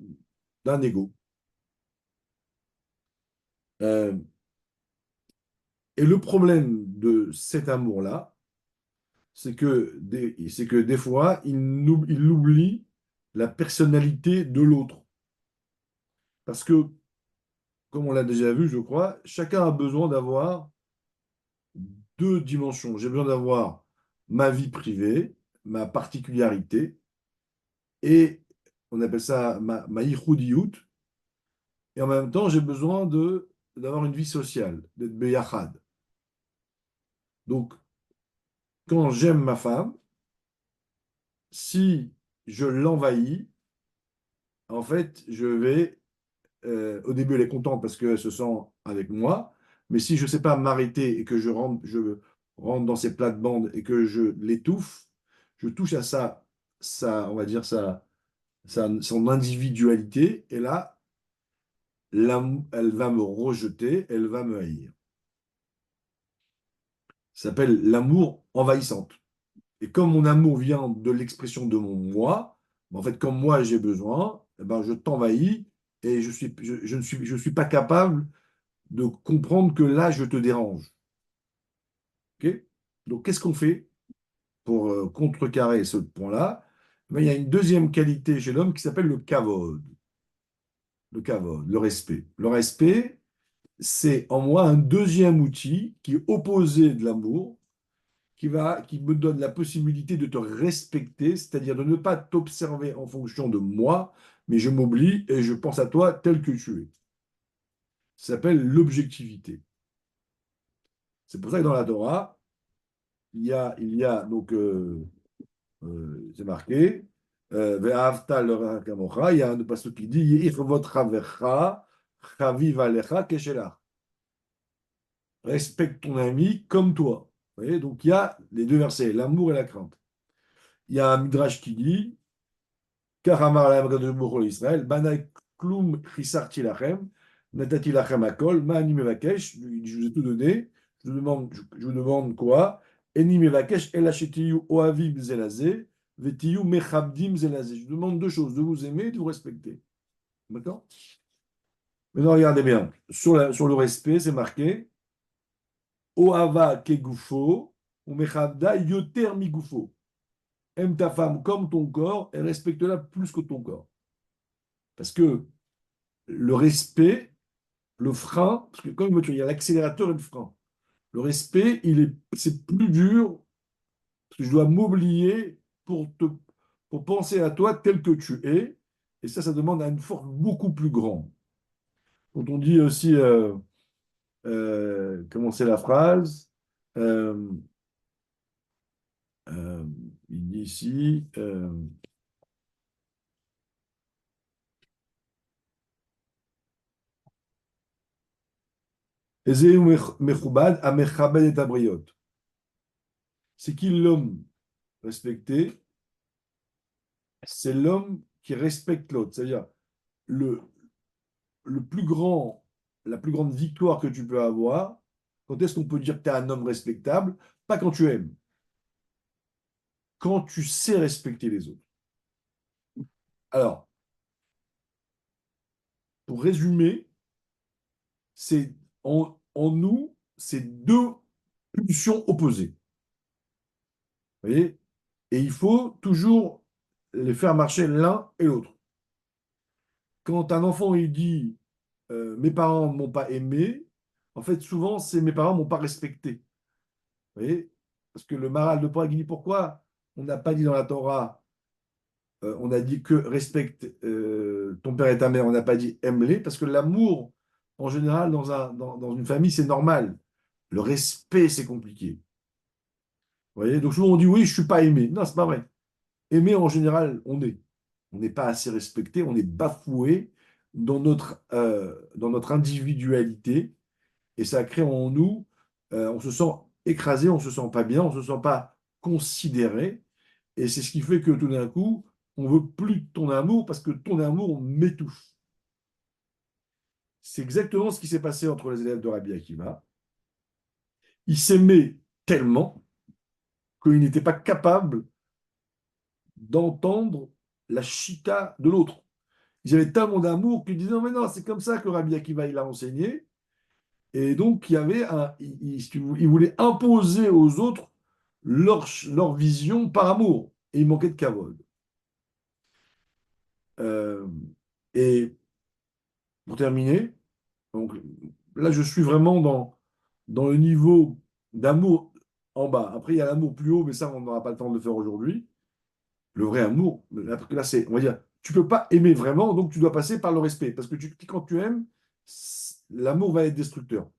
d'un ego. Euh, et le problème de cet amour-là, c'est que des fois, il oublie la personnalité de l'autre. Parce que, comme on l'a déjà vu, je crois, chacun a besoin d'avoir deux dimensions. J'ai besoin d'avoir ma vie privée, ma particularité, et on appelle ça ma yichudiyut, et en même temps, j'ai besoin d'avoir une vie sociale, d'être beyachad. Donc, quand j'aime ma femme, si je l'envahis, en fait, au début, elle est contente parce qu'elle se sent avec moi, mais si je ne sais pas m'arrêter et que je rentre dans ses plates-bandes et que je l'étouffe, je touche à on va dire, son individualité, et là, elle va me rejeter, elle va me haïr. Ça s'appelle l'amour envahissante. Et comme mon amour vient de l'expression de mon moi, ben, en fait, comme moi j'ai besoin, eh ben, je t'envahis et je suis pas capable de comprendre que là, je te dérange. Ok. Donc, qu'est-ce qu'on fait pour contrecarrer ce point-là? Ben, il y a une deuxième qualité chez l'homme qui s'appelle le kavod. Le kavod, le respect. Le respect, c'est en moi un deuxième outil qui est opposé de l'amour, qui me donne la possibilité de te respecter, c'est-à-dire de ne pas t'observer en fonction de moi, mais je m'oublie et je pense à toi tel que tu es. Ça s'appelle l'objectivité. C'est pour ça que dans la Torah, il y a donc, c'est marqué, Ve'ahavta l'orecha kamocha, il y a un passage qui dit, Ye'irvot chavecha, chaviv alecha keshelach. Respecte ton ami comme toi. Vous voyez, donc il y a les deux versets, l'amour et la crainte. Il y a un midrash qui dit, Car amar lahem Akadosh Baruch Hu l'Israël, Banai klum chisarti lachem, natati lachem akol, ma'ani mevakesh, je vous ai tout donné, je vous demande quoi? Eni mevakesh el hashetiyu ohavim zelazé, vetiyu mechabdim zelazé. Je vous demande deux choses, de vous aimer et de vous respecter. D'accord? Maintenant, regardez bien. Sur le respect, c'est marqué Ohava kegufo, ou mechabda yoter migufo. Aime ta femme comme ton corps et respecte-la plus que ton corps. Parce que le respect, le frein, parce que comme une voiture, il y a l'accélérateur et le frein. Le respect, c'est plus dur, parce que je dois m'oublier pour penser à toi tel que tu es. Et ça demande une force beaucoup plus grande. Quand on dit aussi, comment c'est la phrase? Euh, il dit ici, Ezeu mechubad amechabed et abriot. C'est qui l'homme respecté? C'est l'homme qui respecte l'autre. C'est-à-dire, le, le plus grand, la plus grande victoire que tu peux avoir, quand est-ce qu'on peut dire que tu es un homme respectable? Pas quand tu aimes, quand tu sais respecter les autres. Alors, pour résumer, c'est en nous, c'est deux pulsions opposées. Vous voyez? Et il faut toujours les faire marcher l'un et l'autre. Quand un enfant il dit mes parents ne m'ont pas aimé, en fait, souvent, c'est mes parents ne m'ont pas respecté. Vous voyez? Parce que le Maharal de Prague il dit pourquoi on n'a pas dit dans la Torah, on a dit que respecte ton père et ta mère, on n'a pas dit aime-les, parce que l'amour, en général, dans une famille, c'est normal. Le respect, c'est compliqué. Vous voyez? Donc souvent, on dit oui, je ne suis pas aimé. Non, c'est pas vrai. Aimé, en général, on est. On n'est pas assez respecté, on est bafoué dans notre individualité, et ça crée en nous, on se sent écrasé, on ne se sent pas bien, on ne se sent pas considéré, et c'est ce qui fait que tout d'un coup, on veut plus de ton amour parce que ton amour m'étouffe. C'est exactement ce qui s'est passé entre les élèves de Rabbi Akiva. Ils s'aimaient tellement qu'ils n'étaient pas capables d'entendre la chita de l'autre. Ils avaient tellement d'amour qu'ils disaient non, mais non, c'est comme ça que Rabbi Akiva il a enseigné. Et donc, il y avait il voulait imposer aux autres leur vision par amour. Et il manquait de kavod. Euh, et pour terminer, donc, là, je suis vraiment dans le niveau d'amour en bas. Après, il y a l'amour plus haut, mais ça, on n'aura pas le temps de le faire aujourd'hui. Le vrai amour, là, c'est, on va dire, tu peux pas aimer vraiment, donc tu dois passer par le respect. Parce que quand tu aimes, l'amour va être destructeur.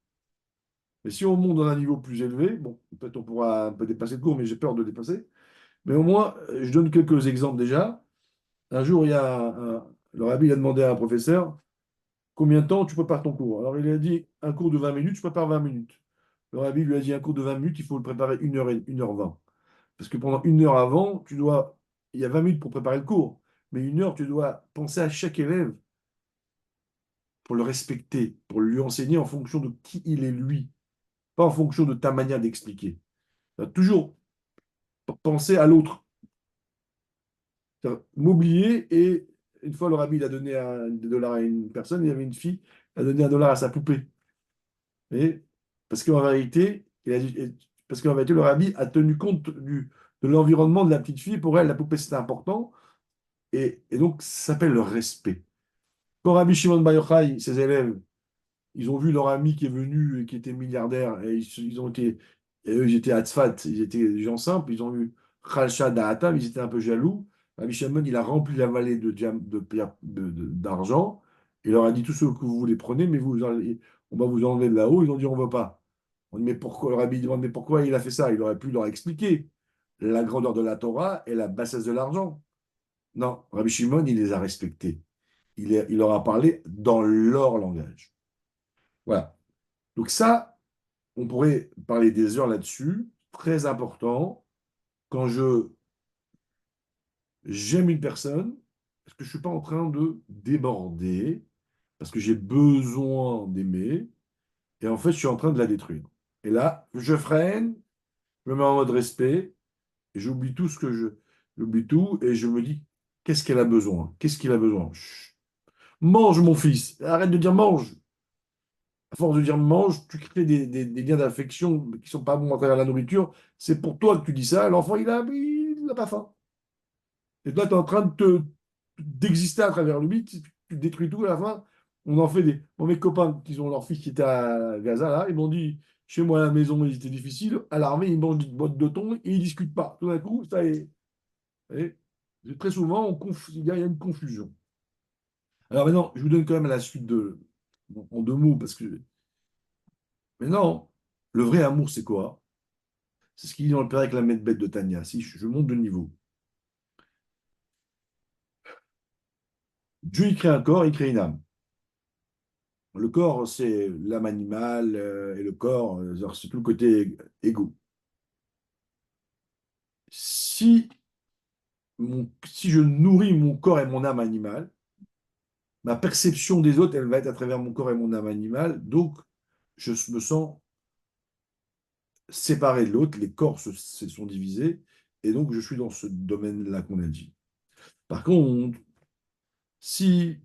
Mais si on monte dans un niveau plus élevé, bon, peut-être on pourra un peu dépasser le cours, mais j'ai peur de dépasser. Mais au moins, je donne quelques exemples déjà. Un jour, le rabbi il a demandé à un professeur combien de temps tu prépares ton cours. Alors il a dit un cours de 20 minutes, je prépare 20 minutes. Le rabbi lui a dit un cours de 20 minutes, il faut le préparer 1h20. Parce que pendant 1 heure avant, il y a 20 minutes pour préparer le cours, mais 1 heure, tu dois penser à chaque élève pour le respecter, pour lui enseigner en fonction de qui il est lui, pas en fonction de ta manière d'expliquer. Tu dois toujours penser à l'autre. M'oublier, et une fois le rabbi il a donné des dollars à une personne, il y avait une fille, elle a donné $1 à sa poupée. Et parce qu'en vérité, le rabbi a tenu compte de l'environnement de la petite fille. Pour elle, la poupée c'était important. Et donc, ça s'appelle le respect. Quand Rabbi Shimon Bar Yochai, ses élèves, ils ont vu leur ami qui est venu et qui était milliardaire, et eux, ils étaient à Tzfat, ils étaient des gens simples, ils ont eu Khalcha Da'atam, ils étaient un peu jaloux. Rabbi Shimon, il a rempli la vallée de pierres d'argent, Il leur a dit, tous ceux que vous voulez, prenez, mais on va vous enlever de là-haut. Ils ont dit, on ne veut pas. On dit, mais pourquoi? Le rabbi demande, mais pourquoi il a fait ça? Il aurait pu leur expliquer la grandeur de la Torah et la bassesse de l'argent. Non, Rabbi Shimon, il les a respectés. Il leur a parlé dans leur langage. Voilà. Donc ça, on pourrait parler des heures là-dessus. Très important. Quand j'aime une personne, est-ce que je ne suis pas en train de déborder parce que j'ai besoin d'aimer et en fait, je suis en train de la détruire. Et là, je freine, je me mets en mode respect et j'oublie tout ce que j'oublie tout et je me dis, qu'est-ce qu'elle a besoin? Qu'est-ce qu'il a besoin? Chut. Mange, mon fils. Arrête de dire mange. À force de dire mange, tu crées des liens d'affection qui ne sont pas bons à travers la nourriture. C'est pour toi que tu dis ça. L'enfant, il n'a pas faim. Et toi, tu es en train d'exister à travers lui. Tu détruis tout à la fin. On en fait des. Bon, mes copains, qui ont leur fils qui était à Gaza, là, ils m'ont dit, chez moi à la maison, il était difficile. À l'armée, ils mangent une boîte de thon et ils ne discutent pas. Tout d'un coup, ça est. Et très souvent, il y a une confusion. Alors maintenant, je vous donne quand même la suite en 2 mots, parce que. Mais non, le vrai amour, c'est quoi? C'est ce qu'il dit dans le Père avec la bête de Tania. Si je monte de niveau. Dieu, il crée un corps, il crée une âme. Le corps, c'est l'âme animale, et le corps, c'est tout le côté égo. Si, si je nourris mon corps et mon âme animale, ma perception des autres, elle va être à travers mon corps et mon âme animale. Donc, je me sens séparé de l'autre, les corps se sont divisés, et donc je suis dans ce domaine-là qu'on a dit. Par contre, si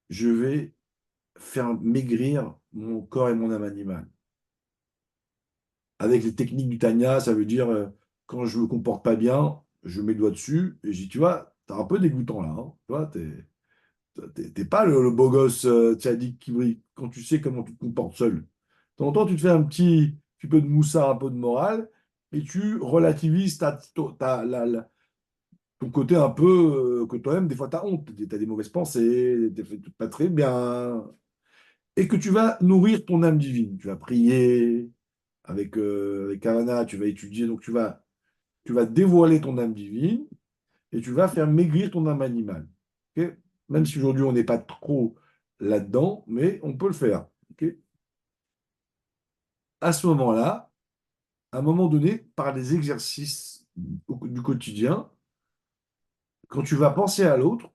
je vais faire maigrir mon corps et mon âme animale, avec les techniques du Tanya, ça veut dire quand je me comporte pas bien, je mets le doigt dessus et je dis, tu vois, t'es un peu dégoûtant là. Hein. Tu vois, t'es pas le beau gosse tzaddik qui brille quand tu sais comment tu te comportes seul. De temps en temps, tu te fais un petit peu de moussard, un peu de morale et tu relativises ton côté un peu que toi-même, des fois, tu as honte, tu as des mauvaises pensées, tu fait pas très bien. Et que tu vas nourrir ton âme divine. Tu vas prier avec Havana, tu vas étudier, donc tu vas dévoiler ton âme divine et tu vas faire maigrir ton âme animale. Ok. Même si aujourd'hui on n'est pas trop là-dedans, mais on peut le faire. Ok. À ce moment-là, à un moment donné, par des exercices du quotidien, quand tu vas penser à l'autre,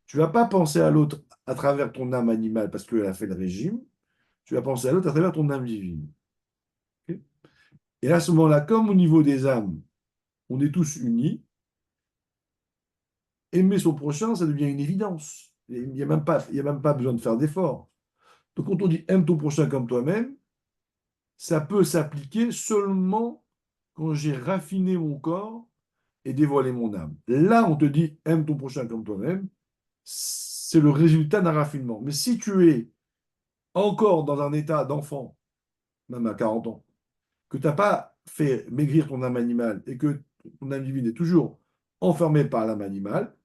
tu ne vas pas penser à l'autre à travers ton âme animale parce qu'elle a fait le régime, tu vas penser à l'autre à travers ton âme divine. Ok. Et à ce moment-là, comme au niveau des âmes, on est tous unis, aimer son prochain, ça devient une évidence. Il y a même pas besoin de faire d'efforts. Donc, quand on dit aime ton prochain comme toi-même, ça peut s'appliquer seulement quand j'ai raffiné mon corps et dévoilé mon âme. Là, on te dit aime ton prochain comme toi-même, c'est le résultat d'un raffinement. Mais si tu es encore dans un état d'enfant, même à 40 ans, que tu n'as pas fait maigrir ton âme animale et que ton âme divine est toujours enfermée par l'âme animale,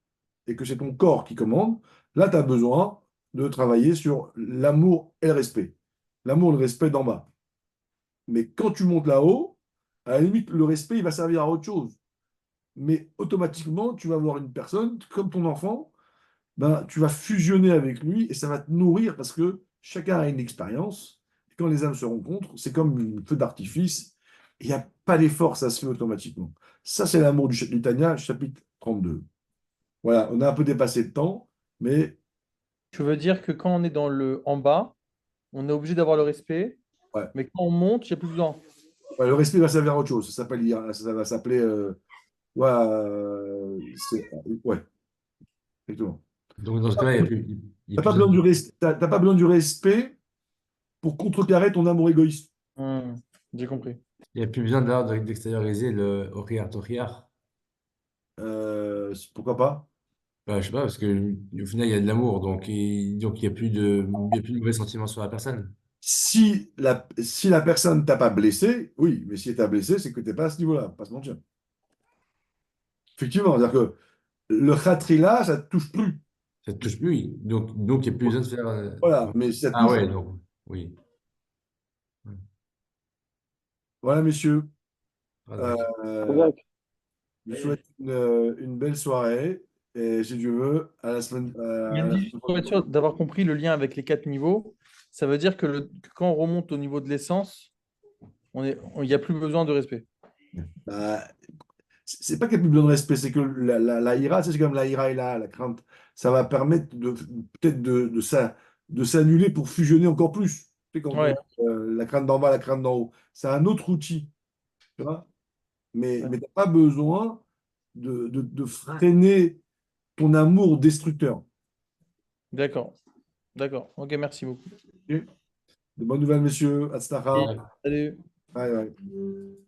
et que c'est ton corps qui commande, là, tu as besoin de travailler sur l'amour et le respect. L'amour et le respect d'en bas. Mais quand tu montes là-haut, à la limite, le respect, il va servir à autre chose. Mais automatiquement, tu vas voir une personne, comme ton enfant, ben, tu vas fusionner avec lui et ça va te nourrir parce que chacun a une expérience. Et quand les âmes se rencontrent, c'est comme un feu d'artifice. Il n'y a pas d'effort, ça se fait automatiquement. Ça, c'est l'amour du Tanya, chapitre 32. Voilà, on a un peu dépassé le temps, mais Tu veux dire que quand on est dans le en bas, on est obligé d'avoir le respect, ouais. mais quand on monte, il n'y a plus besoin. Ouais, le respect va servir à autre chose. Ça va s'appeler. Ouais, ouais, exactement. Donc, dans ce cas-là, il y a T'as pas plus besoin besoin, t'as pas besoin du respect pour contrecarrer ton amour égoïste. J'ai compris. il y a plus besoin d'extérioriser le Oriar. Pourquoi pas? Bah, je sais pas, parce que au final, il y a de l'amour, donc il y a plus de mauvais sentiments sur la personne. Si la personne t'a pas blessé, oui, mais si elle t'a blessé, c'est que t'es pas à ce niveau-là, pas se mentir. Effectivement, c'est-à-dire que le khatrila, ça te touche plus. Ça te touche plus, oui. Donc il n'y a plus besoin de faire. Voilà, mais si ça Ah touche. ouais, donc, oui. Voilà, messieurs. Traduc. Euh, je vous souhaite une belle soirée. Et si Dieu veut, à la semaine, à la Yandy, semaine juste pour être prochaine. sûr d'avoir compris le lien avec les 4 niveaux, ça veut dire que quand on remonte au niveau de l'essence, il n'y a plus besoin de respect. Bah, c'est pas qu'il n'y a plus besoin de respect, c'est que la ira, c'est comme la ira et la crainte, ça va permettre peut-être de s'annuler pour fusionner encore plus. Tu sais, quand Ouais, la crainte d'en bas, la crainte d'en haut, c'est un autre outil, tu vois. Mais ouais. tu n'as pas besoin de freiner ton amour destructeur. D'accord. D'accord. Ok, merci beaucoup. Ok. De bonnes nouvelles, messieurs. Atstaha. Et- Salut. Bye, bye.